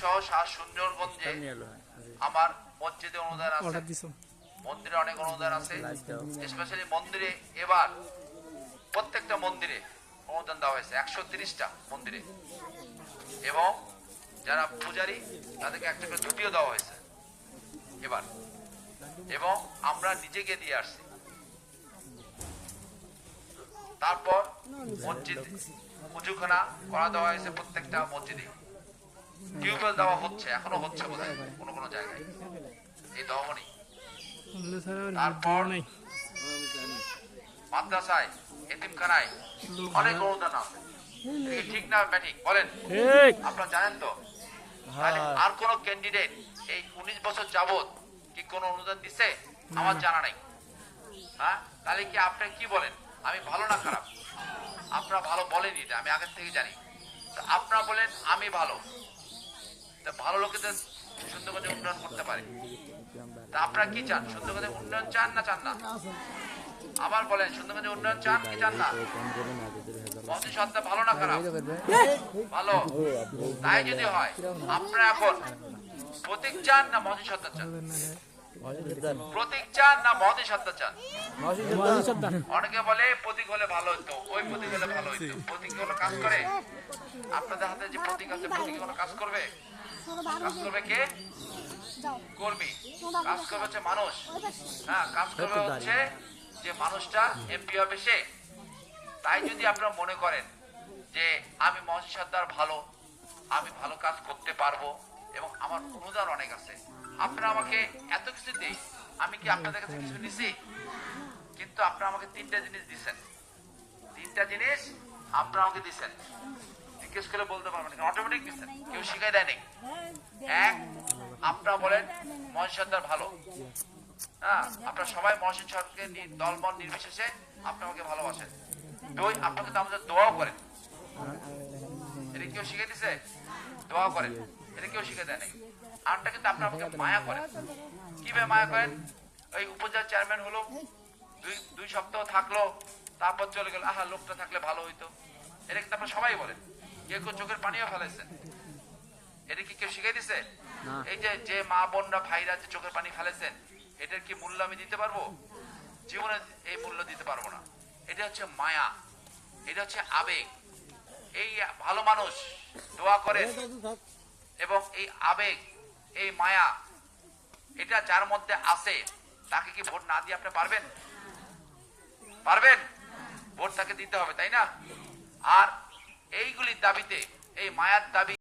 সহ সুন্দরগঞ্জে আমার মসজিদে অনুদান আছে, মন্দিরে অনেক অনুদান আছে। স্পেশালি মন্দিরে এবার প্রত্যেকটা মন্দিরে অনুদান দেওয়া হয়েছে 130টা মন্দিরে, এবং যারা পূজারী তাদেরকে একটা করে ধুতিও দেওয়া হয়েছে এবার, এবং আমরা নিজেকে দিয়ে আসছি। তারপর মসজিদ উজুখানা করা দেওয়া হয়েছে প্রত্যেকটা মসজিদে, টিউবওয়েল দেওয়া হচ্ছে, এখনো হচ্ছে বোধহয় কোনো কোনো জায়গায় এই দমনি। তারপর মাদ্রাসায় এতিমখানায় অনেক অনুদান আছে, ঠিক না ব্যাঠিক বলেন? আপনারা জানেন তো? আর কোন ক্যান্ডিডেট এই 19 বছর যাবত কি কোন অনুদান দিচ্ছে? আমার জানা নাই। হ্যাঁ, তাহলে কি আপনি কি বলেন আমি ভালো না খারাপ? আপনারা ভালো বলেন, এটা আমি আগের থেকে জানি। আপনারা বলেন আমি ভালো, তা ভালো লোকেদের সুন্দরগঞ্জে উন্নয়ন করতে পারে। তা আপনারা কি চান? সুন্দরগঞ্জে উন্নয়ন চান না চান না? আবার বলেন, সুন্দরগঞ্জে উন্নয়ন চান কি চান না? মসজিদ সত্তা ভালো না খারাপ? ভালো। তাই যদি হয় আপনারা এখন প্রতীক চান না মসজিদ সত্তা চান? প্রতীক চান না মসজিদ সত্তা চান? অনেকে বলে প্রতীক হলে ভালো হতো, ওই প্রতীক হলে ভালো হতো। প্রতীক হলো কাজ করে? আপনাদের হাতে যে প্রতীক আছে, প্রতীক হলো কাজ করবে? কাজ করবে কে? কর্মী। কাজ করবে হচ্ছে মানুষ। হ্যাঁ, কাজ করবে হচ্ছে যে মানুষটা এমপি হবে সে। তাই যদি আপনারা মনে করেন যে আমি মসজিদ সর্দার ভালো, আমি ভালো কাজ করতে পারবো এবং আমার অনুদান অনেক আছে, আপনারা আমাকে এত কিছু দেই, আমি কি আপনাদের কাছে কিছু নিছি? কিন্তু আপনারা আমাকে 3টা জিনিস দিচ্ছেন, 3টা জিনিস আপনারা আমাকে দিচ্ছেন। জিজ্ঞেস করে বলতে পারবেন, অটোমেটিক দিচ্ছেন, কেউ শিখাই দেয়নি। এক, আপনারা বলেন মসজিদ সর্দার ভালো। হ্যাঁ, আপনারা সবাই মসজিদ সরকারকে দলমত নির্বিশেষে আপনি আমাকে ভালোবাসেন। 2, আপনাকে তো আমাদের দোয়াও করেন। এটা কেউ শিখে দিছে? দোয়া করেন, এটা কেউ শিখে দেয় নাই। আরটা কিন্তু আপনি আমাকে মায়া করেন। কিভাবে মায়া করেন? ওই উপজেলা চেয়ারম্যান হলো, 2 সপ্তাহ থাকলো, তারপর চলে গেল, আহা লোকটা থাকলে ভালো হইতো। এটা কিন্তু আপনারা সবাই বলেন। কেউ কেউ চোখের পানিও ফেলেছেন। এটা কি কেউ শিখে দিছে? এই যে মা বোনরা ভাইরা যে চোখের পানি ফেলেছেন, এটার কি মূল্য আমি দিতে পারবো? জীবনে এই মূল্য দিতে পারবো না। এটা হচ্ছে মায়া, এটা হচ্ছে আবেগ। এই ভালো মানুষ দোয়া করে, এবং এই আবেগ, এই মায়া, এটা যার মধ্যে আছে তাকে কি ভোট না দিয়ে আপনি পারবেন? পারবেন? ভোট তাকে দিতে হবে, তাই না? আর এইগুলির দাবিতে, এই মায়ার দাবি